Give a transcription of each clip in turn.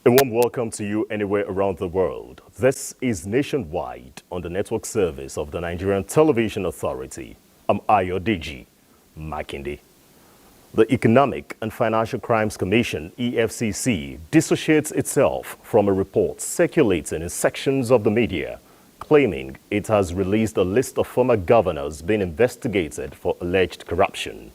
A warm welcome to you anywhere around the world. This is Nationwide on the network service of the Nigerian Television Authority. I'm Ayodeji Makinde. The Economic and Financial Crimes Commission, EFCC, dissociates itself from a report circulating in sections of the media, claiming it has released a list of former governors being investigated for alleged corruption.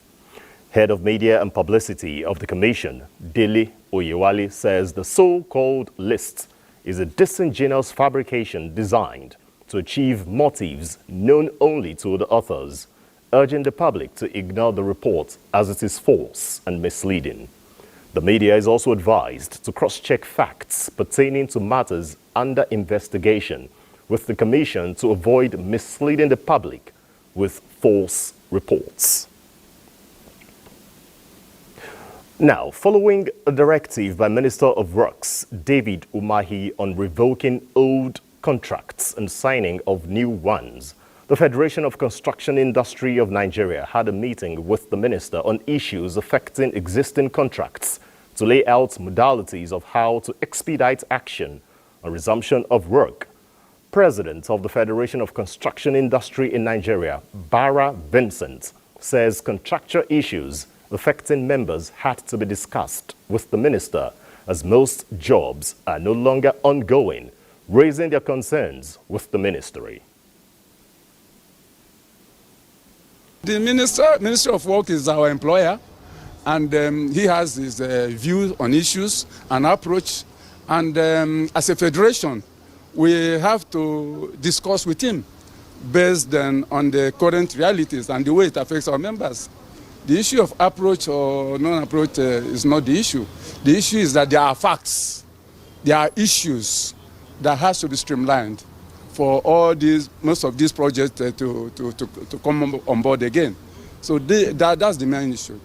Head of Media and Publicity of the Commission, Dele Oyewale, says the so-called list is a disingenuous fabrication designed to achieve motives known only to the authors, urging the public to ignore the report as it is false and misleading. The media is also advised to cross-check facts pertaining to matters under investigation with the Commission to avoid misleading the public with false reports. Now, following a directive by Minister of Works, David Umahi, on revoking old contracts and signing of new ones, the Federation of Construction Industry of Nigeria had a meeting with the minister on issues affecting existing contracts to lay out modalities of how to expedite action on resumption of work. President of the Federation of Construction Industry in Nigeria, Bara Vincent, says contractual issues affecting members had to be discussed with the minister, as most jobs are no longer ongoing, raising their concerns with the ministry. The Minister of Work is our employer, and he has his views on issues and approach. And as a federation, we have to discuss with him based on the current realities and the way it affects our members. The issue of approach or non-approach is not the issue. The issue is that there are facts, there are issues that has to be streamlined for most of these projects to come on board again. So that's the main issue.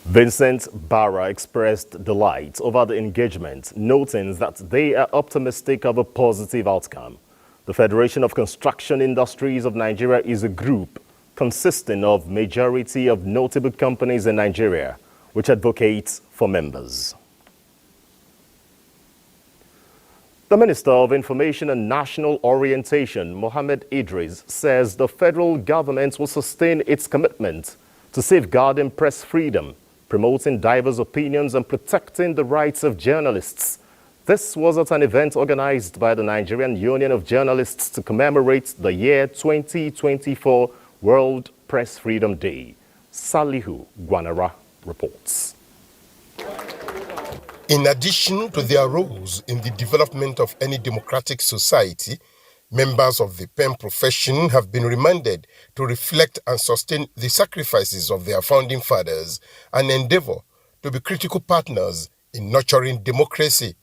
Vincent Bara expressed delight over the engagement, noting that they are optimistic of a positive outcome. The Federation of Construction Industries of Nigeria is a group consisting of majority of notable companies in Nigeria, which advocates for members. The Minister of Information and National Orientation, Mohammed Idris, says the federal government will sustain its commitment to safeguarding press freedom, promoting diverse opinions and protecting the rights of journalists. This was at an event organized by the Nigerian Union of Journalists to commemorate the year 2024 World Press Freedom Day. Salihu Gwanara reports. In addition to their roles in the development of any democratic society, members of the pen profession have been reminded to reflect and sustain the sacrifices of their founding fathers and endeavor to be critical partners in nurturing democracy.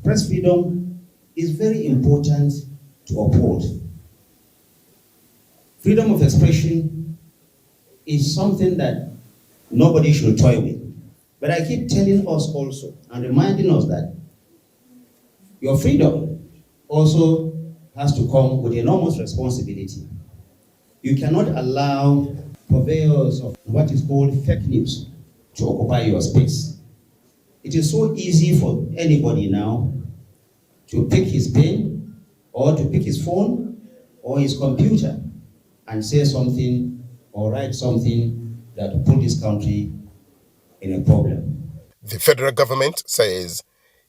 Press freedom is very important to uphold. Freedom of expression is something that nobody should toy with. But I keep telling us also and reminding us that your freedom also has to come with enormous responsibility. You cannot allow purveyors of what is called fake news to occupy your space. It is so easy for anybody now to pick his pen or to pick his phone or his computer and say something or write something that will put this country in a problem. The federal government says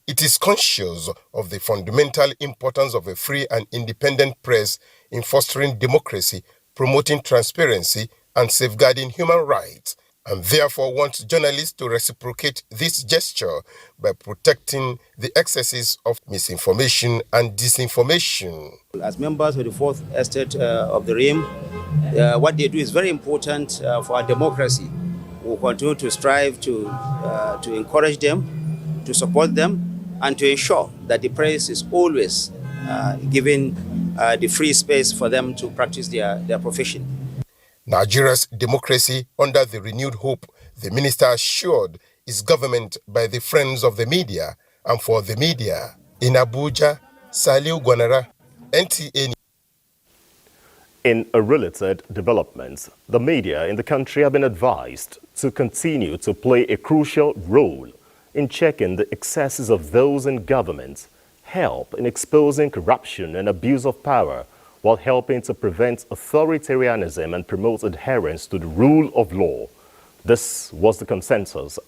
it is conscious of the fundamental importance of a free and independent press in fostering democracy, promoting transparency, and safeguarding human rights, and therefore wants journalists to reciprocate this gesture by protecting the excesses of misinformation and disinformation. As members of the Fourth Estate of the Realm, what they do is very important for our democracy. We'll continue to strive to encourage them, to support them, and to ensure that the press is always given the free space for them to practice their profession. Nigeria's democracy under the renewed hope, the minister assured is government by the friends of the media and for the media. In Abuja, Saliu Gwanara, NTA. In a related development, the media in the country have been advised to continue to play a crucial role in checking the excesses of those in government, help in exposing corruption and abuse of power, while helping to prevent authoritarianism and promote adherence to the rule of law. This was the consensus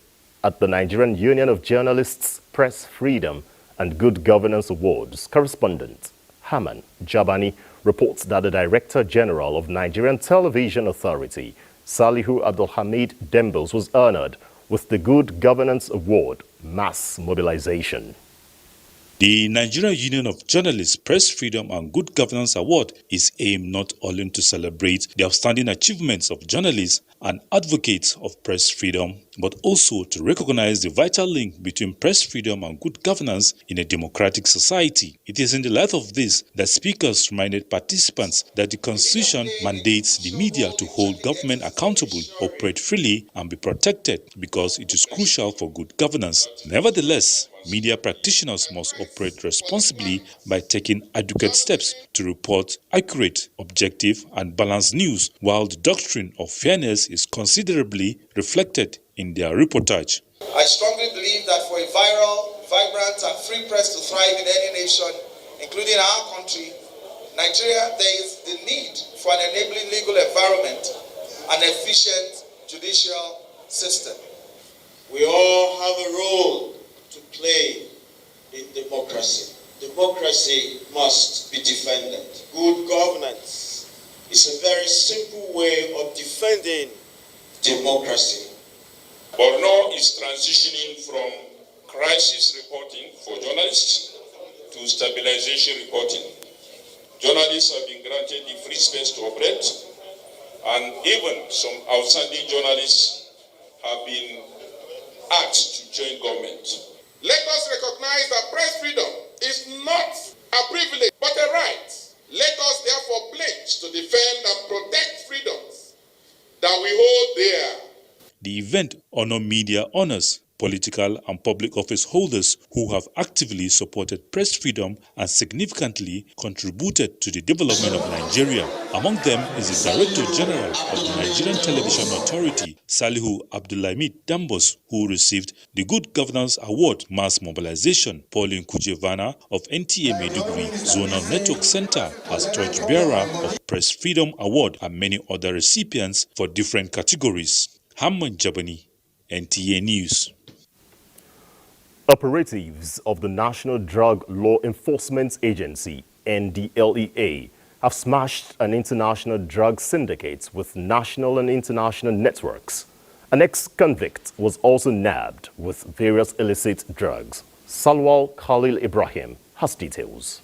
at the Nigerian Union of Journalists, Press Freedom and Good Governance Awards. Correspondent Haman Jabani reports that the Director General of Nigerian Television Authority, Salihu Abdulhamid Dembos, was honored with the Good Governance Award, Mass Mobilization. The Nigerian Union of Journalists, Press Freedom and Good Governance Award is aimed not only to celebrate the outstanding achievements of journalists and advocates of press freedom, but also to recognize the vital link between press freedom and good governance in a democratic society. It is in the light of this that speakers reminded participants that the Constitution mandates the media to hold government accountable, operate freely, and be protected because it is crucial for good governance. Nevertheless, media practitioners must operate responsibly by taking adequate steps to report accurate, objective, and balanced news, while the doctrine of fairness is considerably reflected in their reportage. I strongly believe that for a vibrant, and free press to thrive in any nation, including our country, Nigeria, there is the need for an enabling legal environment and efficient judicial system. We all have a role to play in democracy. Democracy must be defended. Good governance is a very simple way of defending democracy. Borno is transitioning from crisis reporting for journalists to stabilization reporting. Journalists have been granted the free space to operate, and even some outstanding journalists have been asked to join government. Let us recognize that press freedom is not a privilege but a right. Let us therefore pledge to defend and protect freedoms that we hold dear. The event honored media honors, political and public office holders who have actively supported press freedom and significantly contributed to the development of Nigeria. Among them is the Director General of the Nigerian Television Authority, Salihu Abdulhamid Dembos, who received the Good Governance Award, Mass Mobilization. Pauline Kujevana of NTA Maiduguri Zonal Network Center as Torchbearer of Press Freedom Award, and many other recipients for different categories. Haman Jabani, NTA News. Operatives of the National Drug Law Enforcement Agency, NDLEA, have smashed an international drug syndicate with national and international networks. An ex-convict was also nabbed with various illicit drugs. Salwal Khalil Ibrahim has details.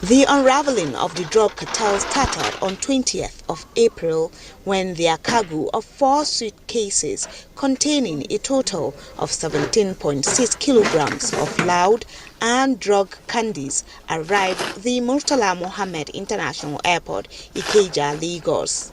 The unraveling of the drug cartel started on 20th of April when their cargo of 4 suitcases containing a total of 17.6 kilograms of loud and drug candies arrived at the Murtala Mohammed International Airport, Ikeja, Lagos.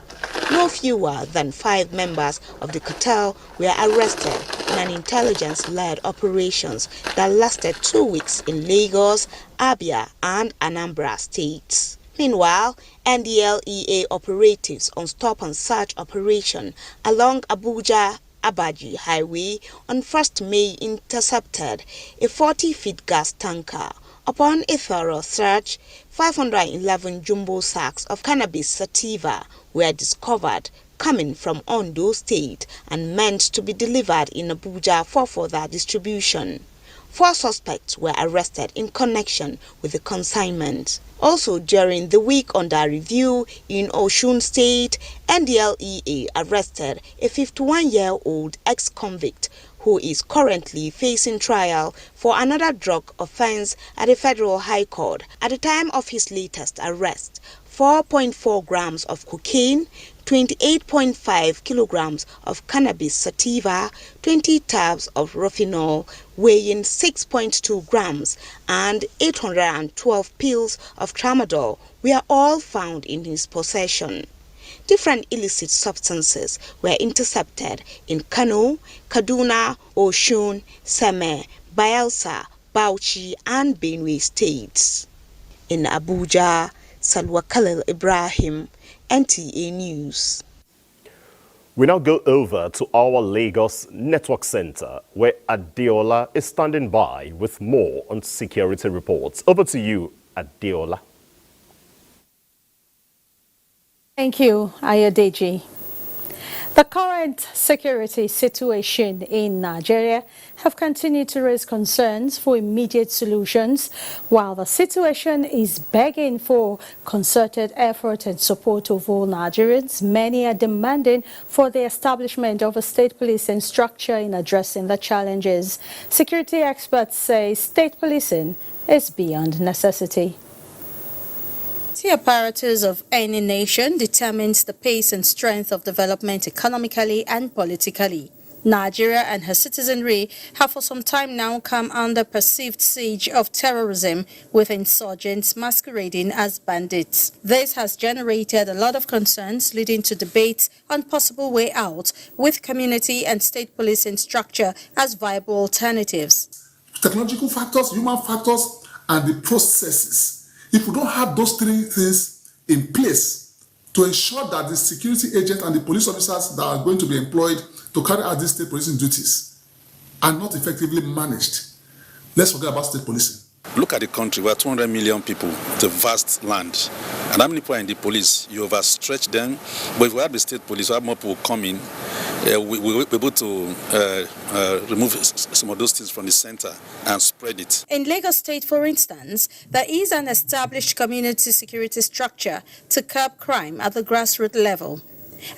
No fewer than 5 members of the cartel were arrested in an intelligence-led operations that lasted 2 weeks in Lagos, Abia, and Anambra states. Meanwhile, NDLEA operatives on stop-and-search operation along Abuja-Abaji Highway on 1st May intercepted a 40-feet gas tanker. Upon a thorough search, 511 jumbo sacks of cannabis sativa were discovered coming from Ondo State and meant to be delivered in Abuja for further distribution. 4 suspects were arrested in connection with the consignment. Also during the week under review in Osun State, NDLEA arrested a 51-year-old ex-convict who is currently facing trial for another drug offense at the Federal High Court. At the time of his latest arrest, 4.4 grams of cocaine, 28.5 kilograms of cannabis sativa, 20 tabs of Rofinol weighing 6.2 grams, and 812 pills of tramadol were all found in his possession. Different illicit substances were intercepted in Kano, Kaduna, Osun, Seme, Bayelsa, Bauchi, and Benue states. In Abuja, Salwa Khalil Ibrahim, NTA News. We now go over to our Lagos Network Center, where Adeola is standing by with more on security reports. Over to you, Adeola. Thank you, Ayodeji. The current security situation in Nigeria have continued to raise concerns for immediate solutions, while the situation is begging for concerted effort and support of all Nigerians. Many are demanding for the establishment of a state policing structure in addressing the challenges. Security experts say state policing is beyond necessity. The apparatus of any nation determines the pace and strength of development economically and politically. Nigeria and her citizenry have for some time now come under perceived siege of terrorism, with insurgents masquerading as bandits. This has generated a lot of concerns, leading to debates on possible way out, with community and state policing structure as viable alternatives. Technological factors, human factors, and the processes. If we don't have those three things in place to ensure that the security agents and the police officers that are going to be employed to carry out these state policing duties are not effectively managed, let's forget about state policing. Look at the country. We are 200 million people. It's a vast land. And how many people are in the police? You overstretch them. But if we have the state police, we have more people coming. We'll be able to remove some of those things from the center and spread it. In Lagos State, for instance, there is an established community security structure to curb crime at the grassroots level.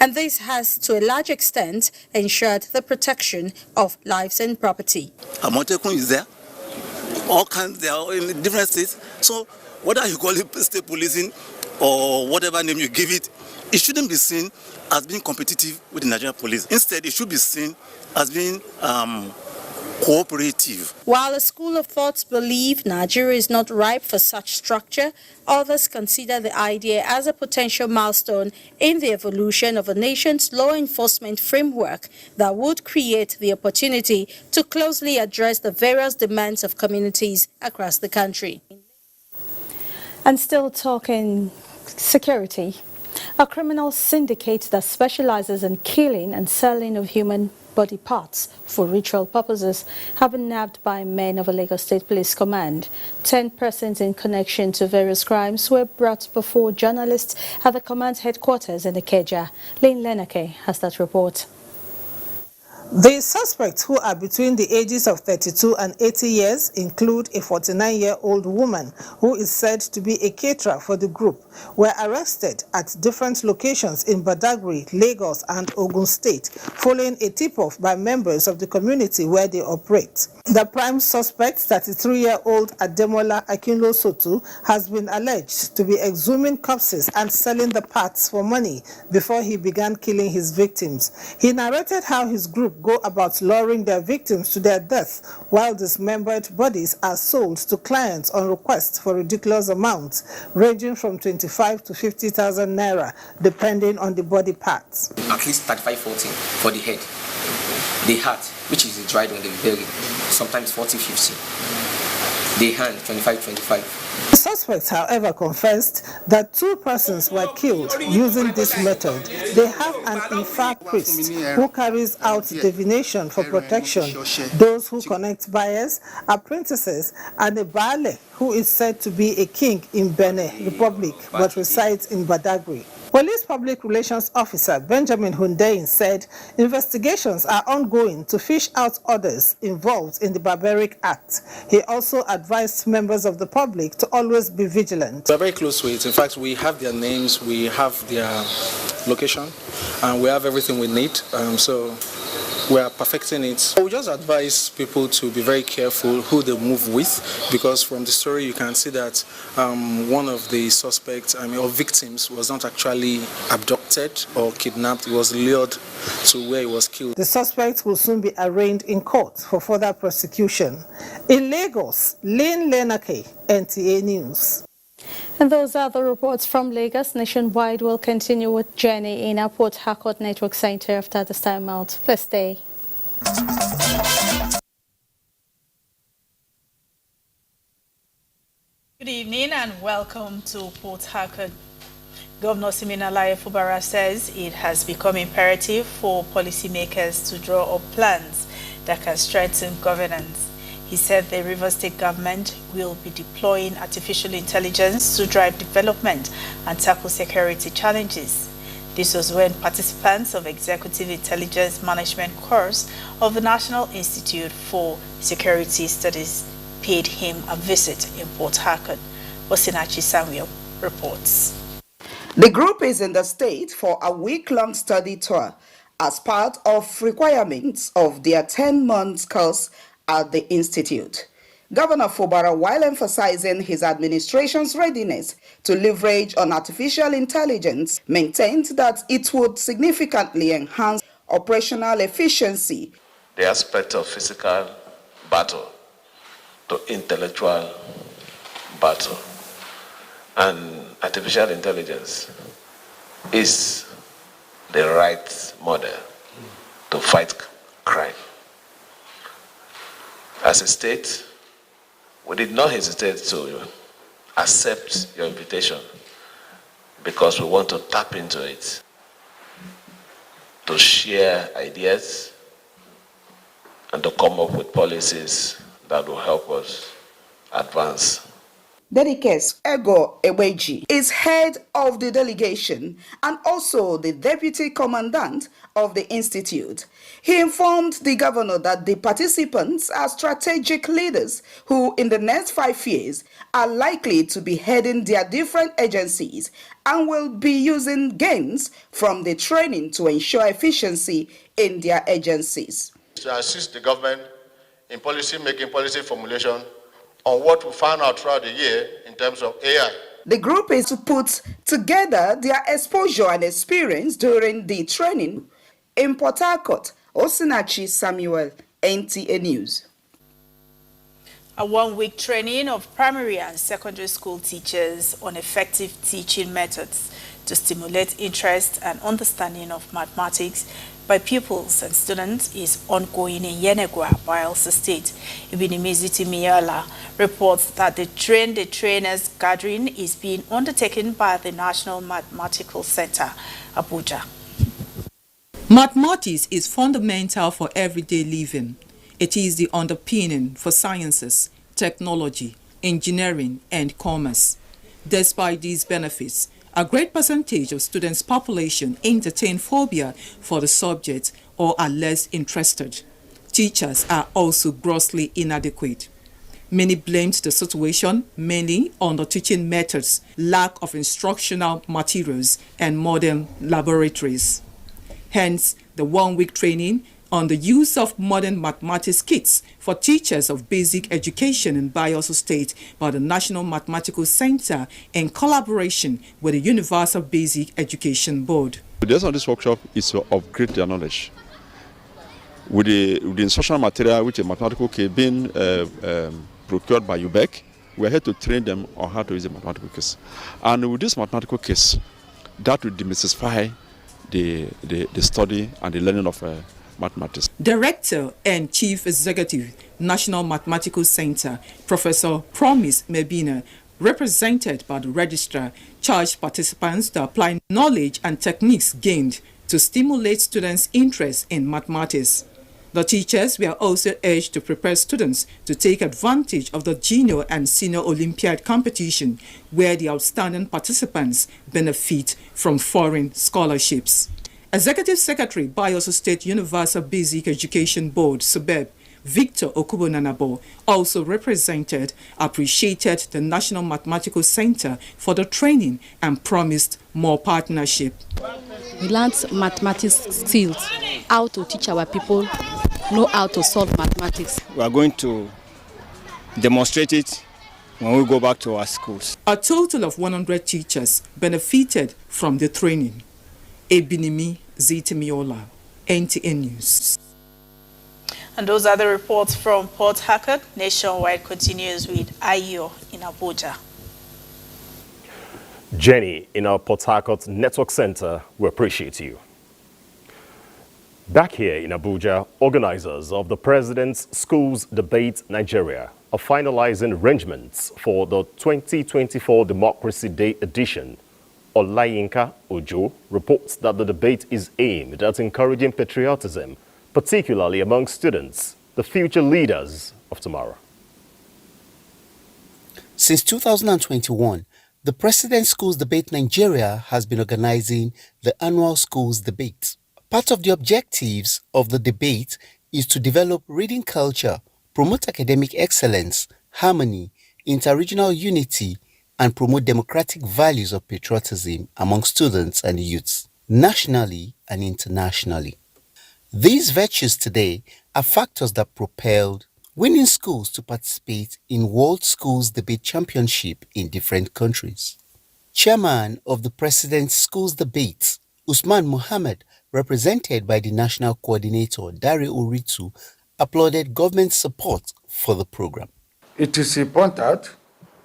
And this has, to a large extent, ensured the protection of lives and property. Amotekun is there. All kinds, they are in different states. So whether you call it state policing or whatever name you give it, it shouldn't be seen as being competitive with the Nigerian police. Instead, it should be seen as being cooperative. While a school of thought believe Nigeria is not ripe for such structure, others consider the idea as a potential milestone in the evolution of a nation's law enforcement framework that would create the opportunity to closely address the various demands of communities across the country. And still talking security, a criminal syndicate that specializes in killing and selling of human body parts for ritual purposes have been nabbed by men of a Lagos State Police Command. 10 persons in connection to various crimes were brought before journalists at the command headquarters in Ikeja. Lynn Lenake has that report. The suspects, who are between the ages of 32 and 80 years, include a 49-year-old woman who is said to be a caterer for the group, were arrested at different locations in Badagry, Lagos and Ogun State, following a tip-off by members of the community where they operate. The prime suspect, 33-year-old Ademola Akinlo Sotu, has been alleged to be exhuming corpses and selling the parts for money before he began killing his victims. He narrated how his group go about luring their victims to their death, while dismembered bodies are sold to clients on request for ridiculous amounts, ranging from 25 to 50,000 naira, depending on the body parts. At least 35-40 for the head. The heart, which is dried when they bury, sometimes 40-50. The hand, 25-25. The suspects, however, confessed that 2 persons were killed using this method. They have an Ifa priest who carries out divination for protection, those who connect buyers, apprentices, and a Baale who is said to be a king in Benin Republic but resides in Badagry. Police Public Relations Officer Benjamin Hundeyin said investigations are ongoing to fish out others involved in the barbaric act. He also advised members of the public to always be vigilant. We're very close to it. In fact, we have their names, we have their location, and we have everything we need. So we are perfecting it. We just advise people to be very careful who they move with, because from the story you can see that one of the suspects, or victims, was not actually abducted or kidnapped. He was lured to where he was killed. The suspect will soon be arraigned in court for further prosecution. In Lagos, Lynn Lenake, NTA News. And those are the reports from Lagos. Nationwide will continue with Jenny in our Port Harcourt Network Center after this time out. Please stay. Good evening and welcome to Port Harcourt. Governor Siminalayi Fubara says it has become imperative for policymakers to draw up plans that can strengthen governance. He said the Rivers State government will be deploying artificial intelligence to drive development and tackle security challenges. This was when participants of Executive Intelligence Management course of the National Institute for Security Studies paid him a visit in Port Harcourt. Osinachi Samuel reports. The group is in the state for a week-long study tour as part of requirements of their 10-month course at the institute. Governor Fubara, while emphasizing his administration's readiness to leverage on artificial intelligence, maintained that it would significantly enhance operational efficiency. The aspect of physical battle to intellectual battle, and artificial intelligence is the right model to fight crime. As a state, we did not hesitate to accept your invitation because we want to tap into it, to share ideas and to come up with policies that will help us advance. Dedikes Ego Eweji is head of the delegation and also the deputy commandant of the institute. He informed the governor that the participants are strategic leaders who in the next 5 years are likely to be heading their different agencies and will be using gains from the training to ensure efficiency in their agencies. To assist the government in policy making, policy formulation, on what we found out throughout the year in terms of AI. The group is to put together their exposure and experience during the training in Port Harcourt. Osinachi Samuel, NTA News. A one-week training of primary and secondary school teachers on effective teaching methods to stimulate interest and understanding of mathematics by pupils and students is ongoing in Yenegua, Bayelsa State. Ibinimiziti Miyala reports that the trainers gathering is being undertaken by the National Mathematical Center, Abuja. Mathematics is fundamental for everyday living. It is the underpinning for sciences, technology, engineering, and commerce. Despite these benefits, a great percentage of students' population entertain phobia for the subject or are less interested. Teachers are also grossly inadequate. Many blamed the situation mainly on the teaching methods, lack of instructional materials, and modern laboratories. Hence, the one-week training on the use of modern mathematics kits for teachers of basic education in Bayelsa State by the National Mathematical Center in collaboration with the Universal Basic Education Board. The essence of this workshop is to upgrade their knowledge. With the instructional material, which is mathematical kit being procured by UBEC, we are here to train them on how to use the mathematical kits. And with this mathematical kits, that will demystify the study and the learning of mathematics. Director and Chief Executive, National Mathematical Center, Professor Promise Mebina, represented by the registrar, charged participants to apply knowledge and techniques gained to stimulate students' interest in mathematics. The teachers were also urged to prepare students to take advantage of the junior and senior Olympiad competition, where the outstanding participants benefit from foreign scholarships. Executive Secretary, Bayelsa State Universal Basic Education Board, SUBEB, Victor Okubonanabo, also appreciated the National Mathematical Center for the training and promised more partnership. We learned mathematics skills, how to teach our people, know how to solve mathematics. We are going to demonstrate it when we go back to our schools. A total of 100 teachers benefited from the training. Ebinimi Zitemiola, NTA News. And those are the reports from Port Harcourt. Nationwide continues with Ayo in Abuja. Jenny, in our Port Harcourt Network Center, we appreciate you. Back here in Abuja, organizers of the President's Schools Debate Nigeria are finalizing arrangements for the 2024 Democracy Day edition. Olayinka Ojo reports that the debate is aimed at encouraging patriotism, particularly among students, the future leaders of tomorrow. Since 2021, the President's Schools Debate Nigeria has been organizing the annual Schools Debate. Part of the objectives of the debate is to develop reading culture, promote academic excellence, harmony, interregional unity, and promote democratic values of patriotism among students and youths, nationally and internationally. These virtues today are factors that propelled winning schools to participate in World Schools Debate Championship in different countries. Chairman of the President's Schools Debate, Usman Mohammed, represented by the National Coordinator, Dare Uritu, applauded government support for the program. It is important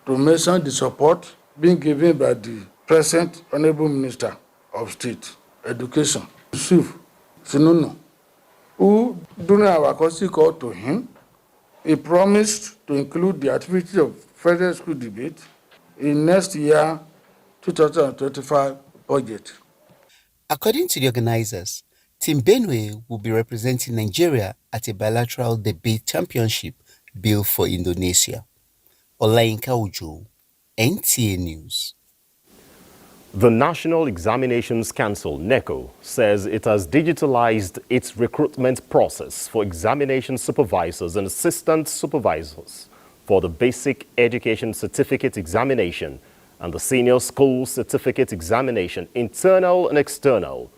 to mention the support being given by the present Honorable Minister of State Education, Yusuf Sinunu, who, during our courtesy call to him, he promised to include the activity of federal school debate in next year 2025 budget. According to the organizers, Team Benue will be representing Nigeria at a bilateral debate championship built for Indonesia. Olayinka Ojo, NTA News. The National Examinations Council, NECO, says it has digitalized its recruitment process for examination supervisors and assistant supervisors for the Basic Education Certificate Examination and the Senior School Certificate Examination, internal and external.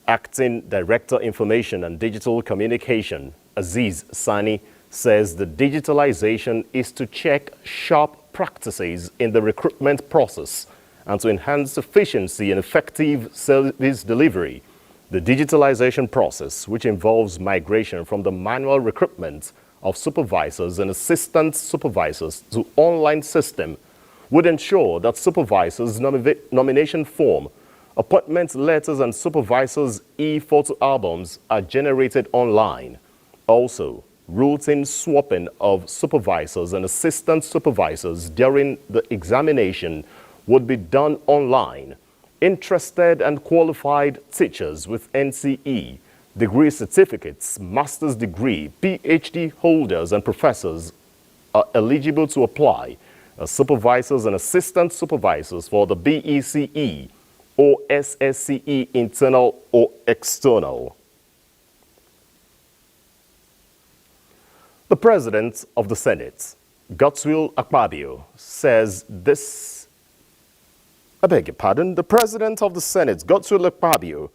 Acting Director Information and Digital Communication, Aziz Sani, says the digitalization is to check sharp practices in the recruitment process and to enhance efficiency and effective service delivery. The digitalization process, which involves migration from the manual recruitment of supervisors and assistant supervisors to online system, would ensure that supervisors' nomination form, appointment letters and supervisors' e-photo albums are generated online. Also, routine swapping of supervisors and assistant supervisors during the examination would be done online. Interested and qualified teachers with NCE, degree certificates, master's degree, PhD holders and professors are eligible to apply as supervisors and assistant supervisors for the BECE or SSCE internal or external. The President of the Senate, Godswill Akpabio, says this... I beg your pardon. The President of the Senate, Godswill Akpabio,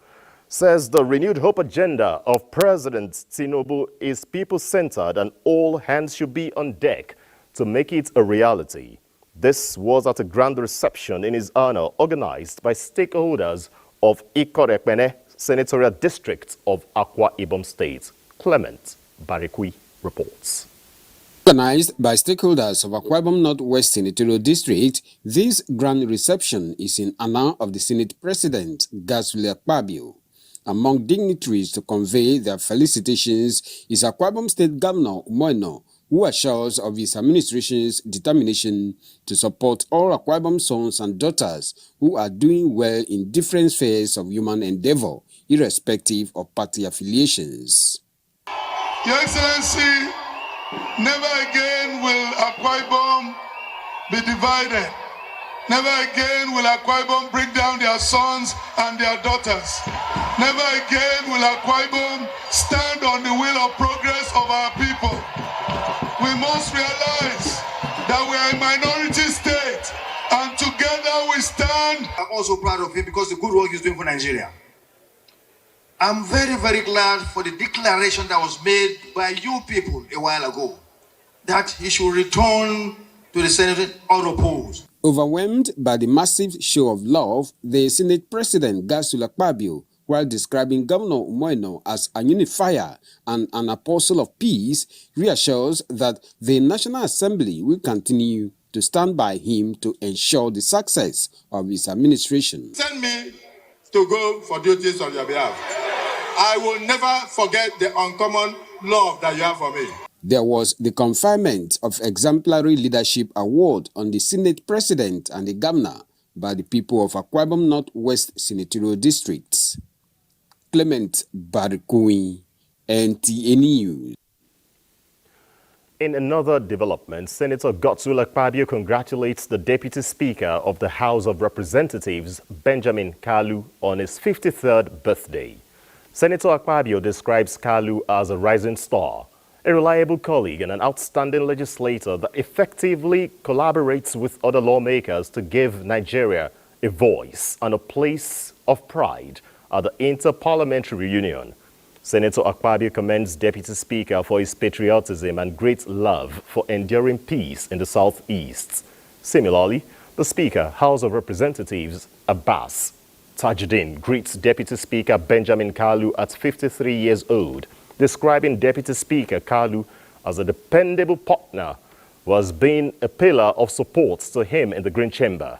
says the renewed hope agenda of President Tinubu is people-centered and all hands should be on deck to make it a reality. This was at a grand reception in his honor organized by stakeholders of Ikorekpene Senatorial District of Akwa Ibom State. Clement Barikwi reports. Organized by stakeholders of Akwa Ibom Northwest Senatorial District, this grand reception is in honor of the Senate President, Godswill Akpabio. Among dignitaries to convey their felicitations is Akwa Ibom State Governor Umoino, who assures of his administration's determination to support all Akwa Ibom sons and daughters who are doing well in different spheres of human endeavor, irrespective of party affiliations. Your Excellency, never again will Akwa Ibom be divided. Never again will Akwa Ibom bring down their sons and their daughters. Never again will Akwa Ibom stand on the wheel of progress of our people. We must realize that we are a minority state and together we stand. I'm also proud of him because the good work he's doing for Nigeria. I'm very, very glad for the declaration that was made by you people a while ago that he should return to the Senate unopposed. Overwhelmed by the massive show of love, the Senate President Godswill Akpabio, while describing Governor Umoino as a unifier and an apostle of peace, reassures that the National Assembly will continue to stand by him to ensure the success of his administration. Send me to go for duties on your behalf. I will never forget the uncommon love that you have for me. There was the conferment of Exemplary Leadership Award on the Senate President and the Governor by the people of Akwa Ibom Northwest Senatorial District. Clement Barikui, NTA News. In another development, Senator Godswill Akpabio congratulates the Deputy Speaker of the House of Representatives, Benjamin Kalu, on his 53rd birthday. Senator Akpabio describes Kalu as a rising star, a reliable colleague and an outstanding legislator that effectively collaborates with other lawmakers to give Nigeria a voice and a place of pride at the Inter-Parliamentary Union. Senator Akpabio commends Deputy Speaker for his patriotism and great love for enduring peace in the Southeast. Similarly, the Speaker, House of Representatives, Abbas Tajuddin, greets Deputy Speaker Benjamin Kalu at 53 years old, describing Deputy Speaker Kalu as a dependable partner who has been a pillar of support to him in the Green Chamber.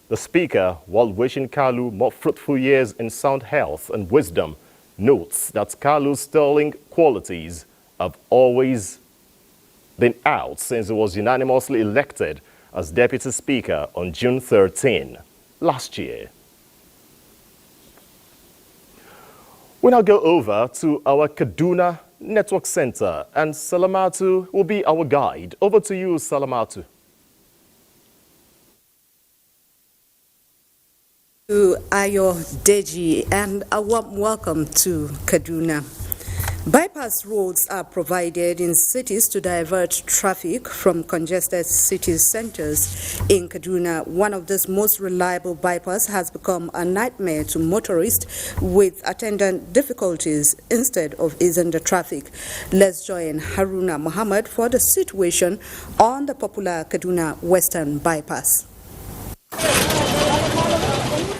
The Speaker, while wishing Kalu more fruitful years in sound health and wisdom, notes that Kalu's sterling qualities have always been out since he was unanimously elected as Deputy Speaker on June 13 last year. We now go over to our Kaduna Network Center, and Salamatu will be our guide. Over to you, Salamatu. To Ayo Deji, and a warm welcome to Kaduna. Bypass roads are provided in cities to divert traffic from congested city centers. In Kaduna, one of these most reliable bypass has become a nightmare to motorists with attendant difficulties instead of easing the traffic. Let's join Haruna Muhammad for the situation on the popular Kaduna Western Bypass.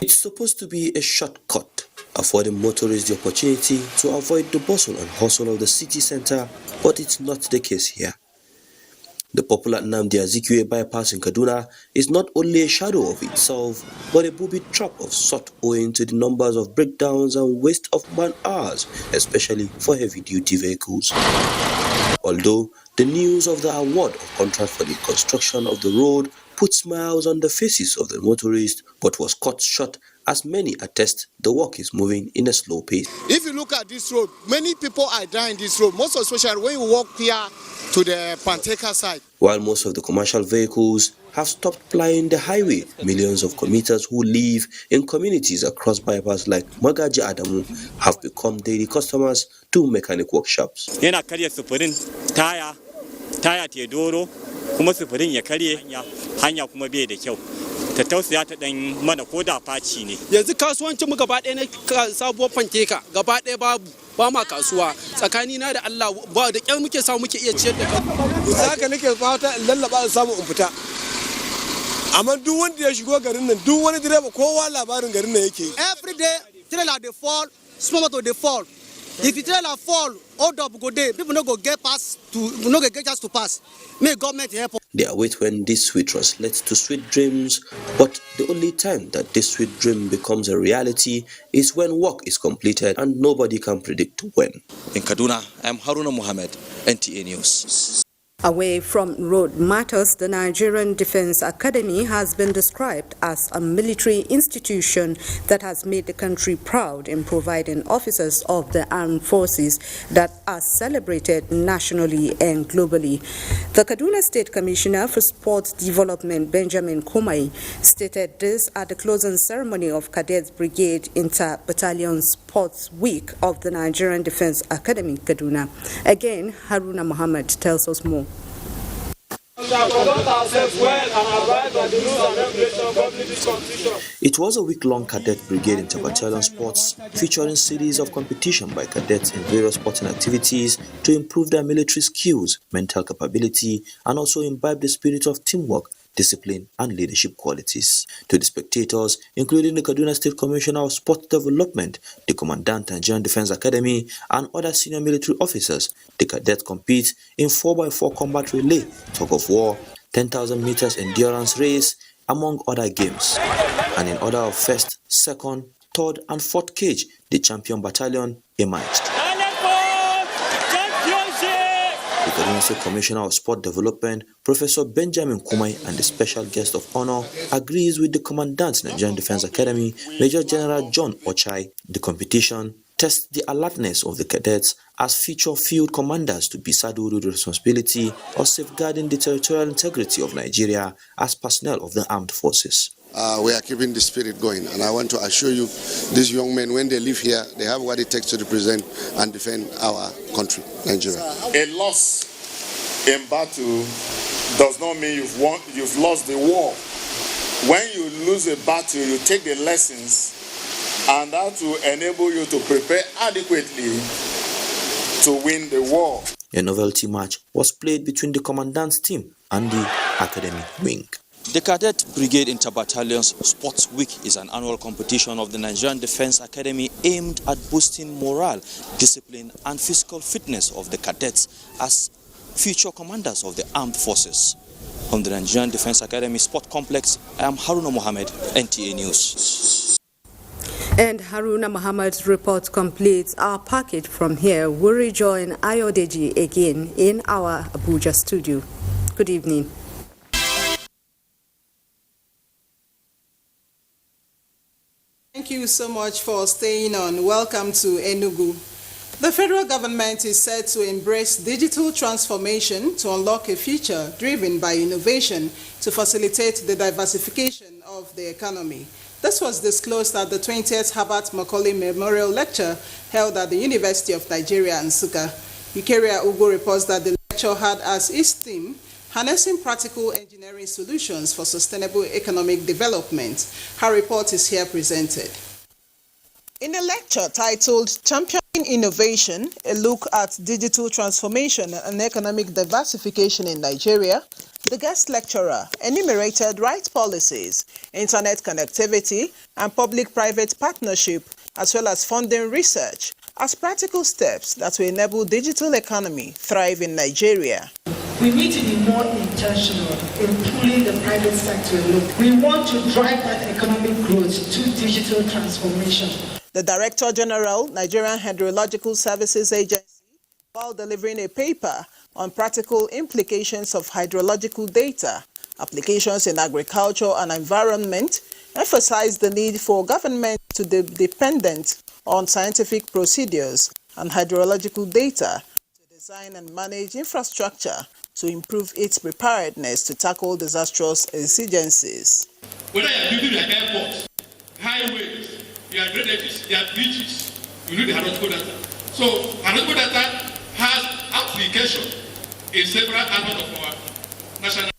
It's supposed to be a shortcut, affording motorists the opportunity to avoid the bustle and hustle of the city center, but it's not the case here. The popular Nnamdi Azikiwe bypass in Kaduna is not only a shadow of itself, but a booby trap of sort owing to the numbers of breakdowns and waste of man-hours, especially for heavy-duty vehicles. Although the news of the award of contract for the construction of the road put smiles on the faces of the motorists, but was cut short as many attest the work is moving in a slow pace. If you look at this road, many people are dying this road, most especially when you walk here to the Panteka side. While most of the commercial vehicles have stopped plying the highway, millions of commuters who live in communities across bypass like Magaji Adamu have become daily customers to mechanic workshops. Yana karya sufurin taya te doro kuma sufurin ya karye hanya kuma bai da kyau. Ta tausaya ta dan mana koda faci ne. Yanzu kasuwancin mu gaba ɗaya na sabuwar Panteka gaba ɗaya ba ma kasuwa tsakani na da Allah ba da kyar muke samu muke iya ciyar da kanmu. Saka nake fata in lallaba in samu in fita. Amma duk wanda ya shigo garin nan duk wani direba kowa labarin garin nan yake. Every day trailer dey fall, small motor dey fall. If the trailer fall, hold up go there, people no go get chance to pass. May government help. They await when this will translate to sweet dreams, but the only time that this sweet dream becomes a reality is when work is completed and nobody can predict when. In Kaduna, I'm Haruna Muhammad, NTA News. Away from road matters, the Nigerian Defense Academy has been described as a military institution that has made the country proud in providing officers of the armed forces that are celebrated nationally and globally. The Kaduna State Commissioner for Sports Development, Benjamin Komai, stated this at the closing ceremony of Cadets Brigade Inter-Battalion Sports Week of the Nigerian Defense Academy, Kaduna. Again, Haruna Muhammad tells us more. It was a week-long Cadet Brigade Inter-Battalion Sports featuring series of competition by cadets in various sporting activities to improve their military skills, mental capability, and also imbibe the spirit of teamwork, discipline, and leadership qualities. To the spectators, including the Kaduna State Commissioner of Sport Development, the Commandant Nigerian Defense Academy, and other senior military officers, the cadets compete in 4x4 combat relay, tug of war, 10,000 meters endurance race, among other games. And in order of first, second, third, and fourth cage, the champion battalion emerged. The Kaduna State Commissioner of Sport Development, Professor Benjamin Kumai, and the special guest of honor agrees with the Commandant Nigerian Defense Academy, Major General John Ochai. The competition tests the alertness of the cadets as future field commanders to be saddled with the responsibility of safeguarding the territorial integrity of Nigeria as personnel of the armed forces. We are keeping the spirit going, and I want to assure you, these young men, when they live here, they have what it takes to represent and defend our country, Nigeria. A loss in battle does not mean you've lost the war. When you lose a battle, you take the lessons, and that will enable you to prepare adequately to win the war. A novelty match was played between the commandant's team and the academy wing. The Cadet Brigade Inter-Battalions Sports Week is an annual competition of the Nigerian Defense Academy aimed at boosting morale, discipline and physical fitness of the cadets as future commanders of the armed forces. From the Nigerian Defense Academy Sport Complex, I am Haruna Mohammed, NTA News. And Haruna Mohammed's report completes our package. From here, we'll rejoin Ayodeji again in our Abuja studio. Good evening. Thank you so much for staying on. Welcome to Enugu. The federal government is set to embrace digital transformation to unlock a future driven by innovation to facilitate the diversification of the economy. This was disclosed at the 20th Herbert Macaulay Memorial Lecture held at the University of Nigeria, Nsukka. Ukeria Ugo reports that the lecture had as its theme harnessing practical engineering solutions for sustainable economic development. Her report is here presented. In a lecture titled Championing Innovation, a look at digital transformation and economic diversification in Nigeria, the guest lecturer enumerated right policies, internet connectivity, and public-private partnership, as well as funding research, as practical steps that will enable digital economy thrive in Nigeria. We need to be more intentional in pulling the private sector along. We want to drive that economic growth to digital transformation. The Director General, Nigerian Hydrological Services Agency, while delivering a paper on practical implications of hydrological data, applications in agriculture and environment, emphasized the need for government to be dependent on scientific procedures and hydrological data to design and manage infrastructure to improve its preparedness to tackle disastrous exigencies. Whether you are building like airports, highways, you are drainages, you are bridges, you need the hydrological data. So hydrological data has application in several aspects of our national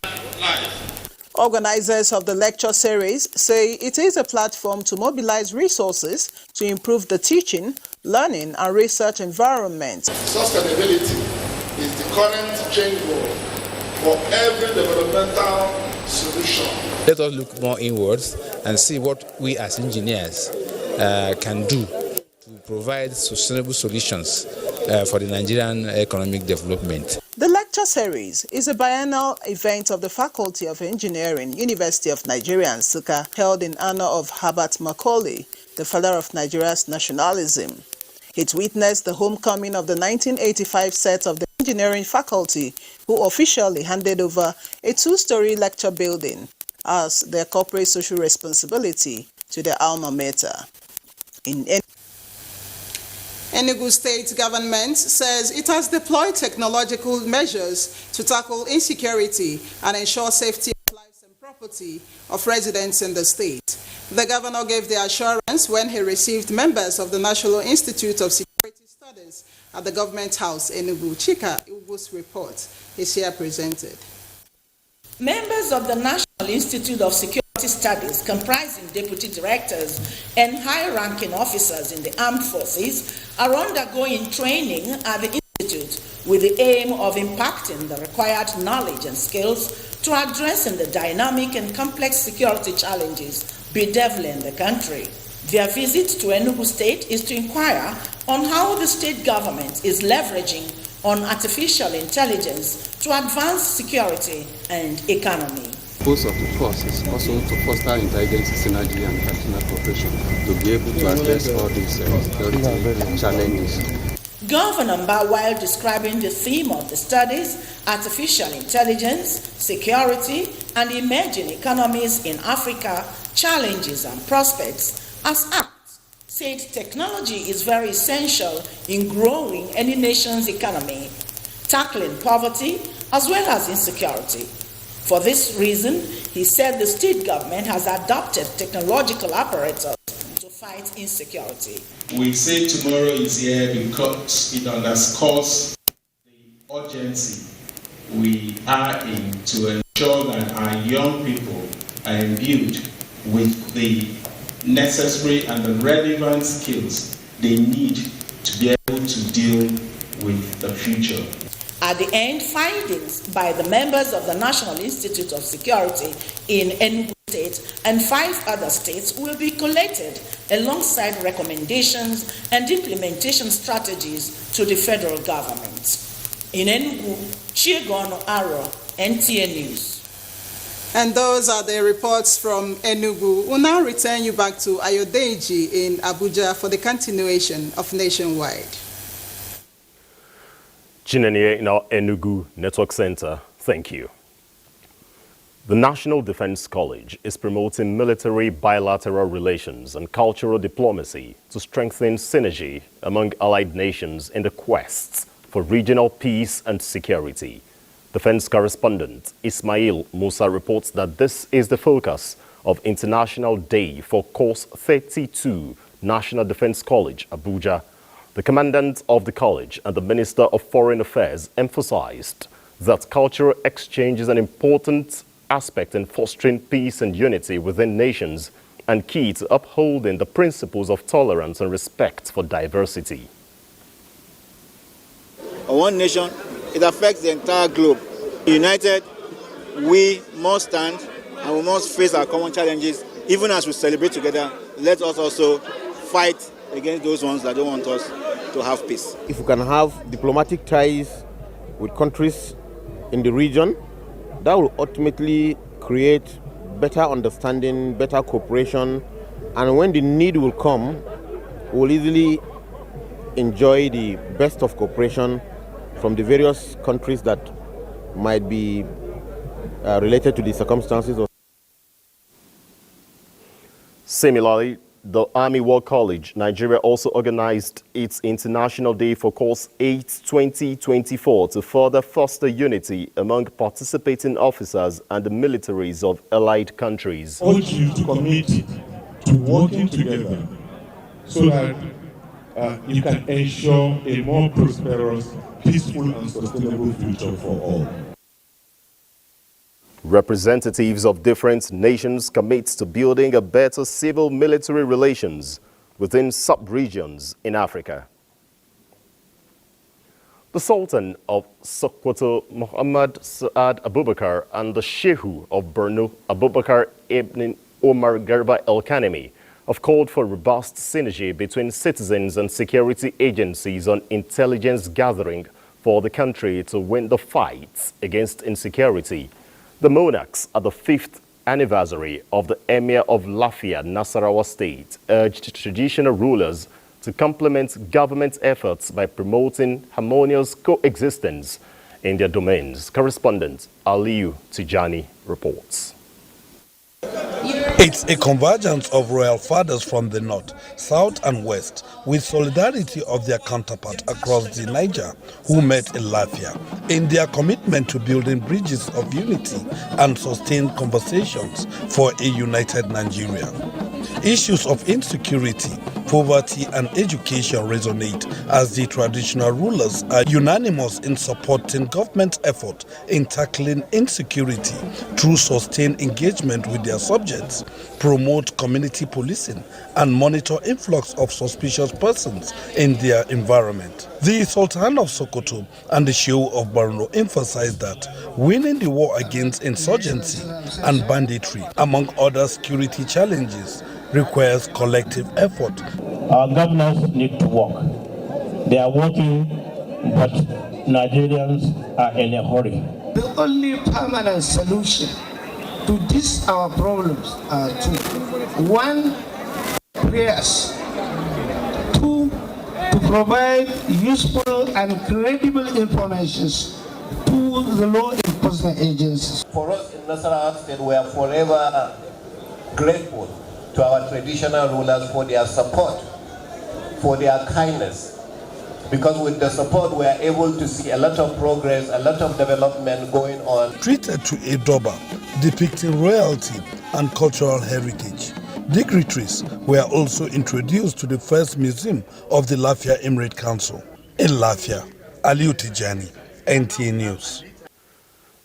life. Organizers of the lecture series say it is a platform to mobilize resources to improve the teaching, learning, and research environment. Sustainability is the current change goal for every developmental solution. Let us look more inwards and see what we as engineers can do to provide sustainable solutions for the Nigerian economic development. The lecture series is a biennial event of the Faculty of Engineering, University of Nigeria, Nsukka, held in honor of Herbert Macaulay, the father of Nigeria's nationalism. It witnessed the homecoming of the 1985 set of the engineering faculty, who officially handed over a two-story lecture building as their corporate social responsibility to their alma mater. In Enugu State government says it has deployed technological measures to tackle insecurity and ensure safety of lives and property of residents in the state. The governor gave the assurance when he received members of the National Institute of Security Studies at the Government House, Enugu. Chika Ugu's report is here presented. Members of the National Institute of Security Studies, comprising deputy directors and high-ranking officers in the armed forces, are undergoing training at the Institute with the aim of impacting the required knowledge and skills to addressing the dynamic and complex security challenges bedeviling the country. Their visit to Enugu State is to inquire on how the state government is leveraging on artificial intelligence to advance security and economy. The purpose of the course is also to foster intelligence synergy and partner cooperation to be able to address all these security challenges. Governor Mba, while describing the theme of the studies, artificial intelligence, security, and emerging economies in Africa, challenges and prospects, as apt, said technology is very essential in growing any nation's economy, tackling poverty as well as insecurity. For this reason, he said the state government has adopted technological apparatus to fight insecurity. We say tomorrow is here because it underscores the urgency we are in to ensure that our young people are imbued with the necessary and the relevant skills they need to be able to deal with the future. At the end, findings by the members of the National Institute of Security in Enugu State and 5 other states will be collated alongside recommendations and implementation strategies to the federal government. In Enugu, Chiegono Aro, NTA News. And those are the reports from Enugu. We'll now return you back to Ayodeji in Abuja for the continuation of Nationwide. Chinenye in our Enugu Network Center, thank you. The National Defense College is promoting military bilateral relations and cultural diplomacy to strengthen synergy among allied nations in the quest for regional peace and security. Defense correspondent Ismail Musa reports that this is the focus of International Day for Course 32, National Defense College, Abuja. The commandant of the college and the Minister of Foreign Affairs emphasized that cultural exchange is an important aspect in fostering peace and unity within nations and key to upholding the principles of tolerance and respect for diversity. One nation, it affects the entire globe. United, we must stand and we must face our common challenges. Even as we celebrate together, let us also fight against those ones that don't want us to have peace. If we can have diplomatic ties with countries in the region, that will ultimately create better understanding, better cooperation, and when the need will come, we'll easily enjoy the best of cooperation from the various countries that might be related to the circumstances. Similarly, the Army War College, Nigeria, also organized its International Day for Course 8 2024 to further foster unity among participating officers and the militaries of allied countries. I urge you to commit to working together so that you can ensure a more prosperous, peaceful and sustainable future for all. Representatives of different nations commit to building a better civil-military relations within sub-regions in Africa. The Sultan of Sokoto, Muhammad Saad Abubakar, and the Shehu of Borno, Abubakar Ibn Omar Garba El-Kanemi, have called for robust synergy between citizens and security agencies on intelligence gathering for the country to win the fight against insecurity. The monarchs at the 5th anniversary of the Emir of Lafia, Nasarawa State, urged traditional rulers to complement government efforts by promoting harmonious coexistence in their domains. Correspondent Aliyu Tijani reports. It's a convergence of royal fathers from the north, south and west, with solidarity of their counterpart across the Niger, who met in Lafia, in their commitment to building bridges of unity and sustained conversations for a united Nigeria. Issues of insecurity, poverty and education resonate as the traditional rulers are unanimous in supporting government effort in tackling insecurity through sustained engagement with their subjects, promote community policing and monitor influx of suspicious persons in their environment. The Sultan of Sokoto and the Shehu of Borno emphasized that winning the war against insurgency and banditry, among other security challenges, requires collective effort. Our governors need to work. They are working, but Nigerians are in a hurry. The only permanent solution to these our problems are two. One, prayers. Two, to to provide useful and credible information to the law enforcement agencies. For us in Nasarawa State, we are forever grateful to our traditional rulers for their support, for their kindness. Because with the support, we are able to see a lot of progress, a lot of development going on. Treated to a Doba depicting royalty and cultural heritage. Dignitaries were also introduced to the first museum of the Lafia Emirate Council. In Lafia, Aliu Tijani, NTA News.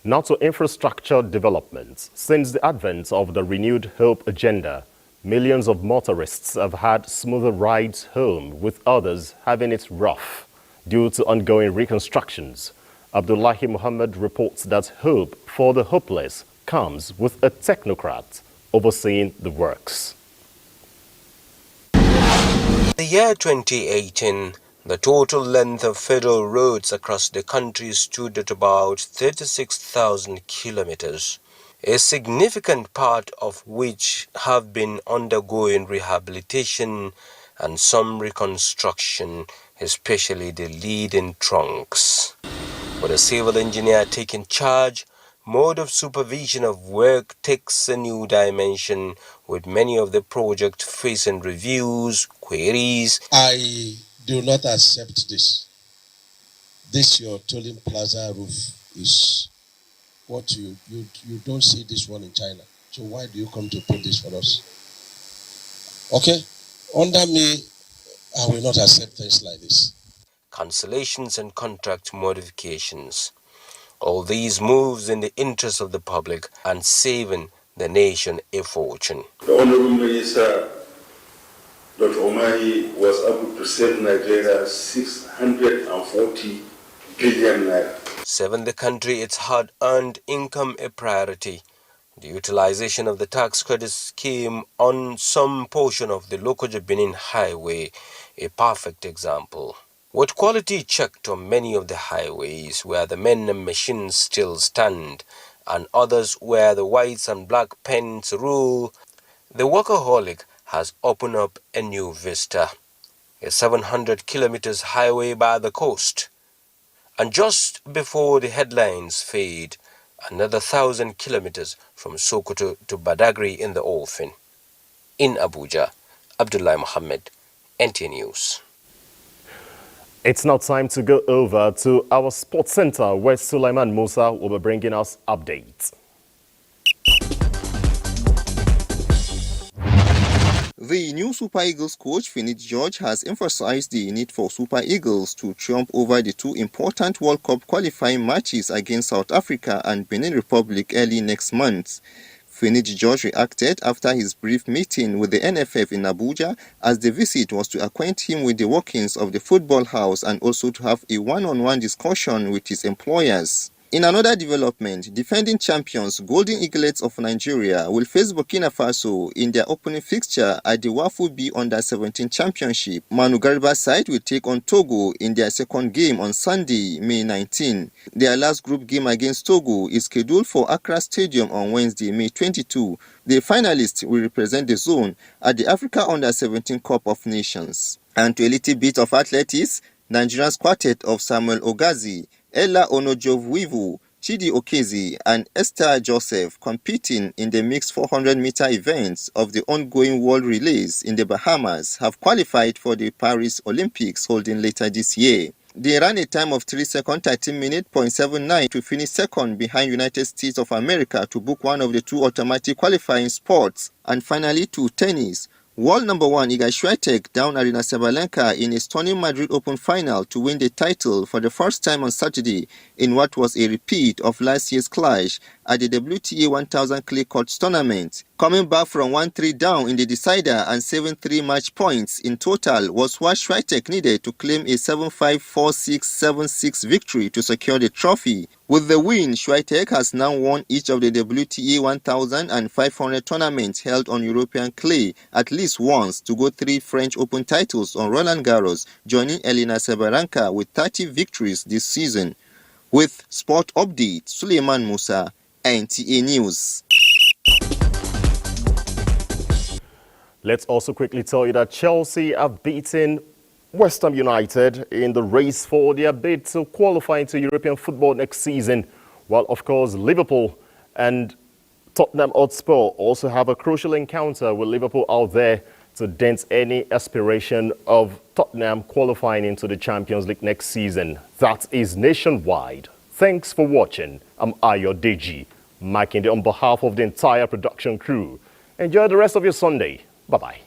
Now to infrastructure developments. Since the advent of the renewed Hope agenda, millions of motorists have had smoother rides home, with others having it rough due to ongoing reconstructions. Abdullahi Muhammad reports that hope for the hopeless comes with a technocrat overseeing the works. The year 2018, the total length of federal roads across the country stood at about 36,000 kilometers, a significant part of which have been undergoing rehabilitation and some reconstruction, especially the leading trunks. With a civil engineer taking charge, mode of supervision of work takes a new dimension, with many of the projects facing reviews, queries. I do not accept this. This your tolling plaza roof is what you don't see this one in China. So why do you come to put this for us? Okay, under me, I will not accept things like this. Cancellations and contract modifications. All these moves in the interest of the public and saving the nation a fortune. The Honorable Minister, Dr. Omari, was able to save Nigeria 640 billion naira. Saving the country its hard-earned income a priority. The utilization of the tax credit scheme on some portion of the Lokoja-Benin highway, a perfect example. With quality checked on many of the highways where the men and machines still stand, and others where the whites and black pens rule, the workaholic has opened up a new vista. A 700 kilometers highway by the coast. And just before the headlines fade, another 1,000 kilometers from Sokoto to Badagry in the Orphan. In Abuja, Abdullahi Muhammad, NTA News. It's now time to go over to our sports center where Sulaiman Musa will be bringing us updates. The new Super Eagles coach, Finidi George, has emphasized the need for Super Eagles to triumph over the two important World Cup qualifying matches against South Africa and Benin Republic early next month. Finidi George reacted after his brief meeting with the NFF in Abuja, as the visit was to acquaint him with the workings of the football house and also to have a one-on-one discussion with his employers. In another development, defending champions Golden Eaglets of Nigeria will face Burkina Faso in their opening fixture at the Wafu B Under-17 Championship. Manu Garba's side will take on Togo in their second game on Sunday, May 19. Their last group game against Togo is scheduled for Accra Stadium on Wednesday, May 22. The finalists will represent the zone at the Africa Under-17 Cup of Nations. And to a little bit of athletics, Nigeria's quartet of Samuel Ogazi, Ella Onojoviwu, Chidi Okezi, and Esther Joseph competing in the mixed 400-meter events of the ongoing World Relays in the Bahamas have qualified for the Paris Olympics holding later this year. They ran a time of 3 seconds 13 minutes .79 to finish second behind United States of America to book one of the two automatic qualifying spots. And finally, to tennis. World number 1 Iga Swiatek down Arina Sabalenka in a stunning Madrid Open final to win the title for the first time on Saturday in what was a repeat of last year's clash at the WTA 1000 clay courts tournament. Coming back from 1-3 down in the decider and 7-3 match points in total was what Swiatek needed to claim a 7-5, 4-6, 7-6 victory to secure the trophy. With the win, Swiatek has now won each of the WTA 1000 and 500 tournaments held on European clay at least once to go 3 French Open titles on Roland Garros, joining Elina Sabalenka with 30 victories this season. With Sport Update, Suleiman Musa, NTA News. Let's also quickly tell you that Chelsea have beaten West Ham United in the race for their bid to qualify into European football next season, while of course Liverpool and Tottenham Hotspur also have a crucial encounter with Liverpool out there to dent any aspiration of Tottenham qualifying into the Champions League next season. That is nationwide. Thanks for watching. I'm Ayo Deji, Makinde on behalf of the entire production crew. Enjoy the rest of your Sunday. Bye-bye.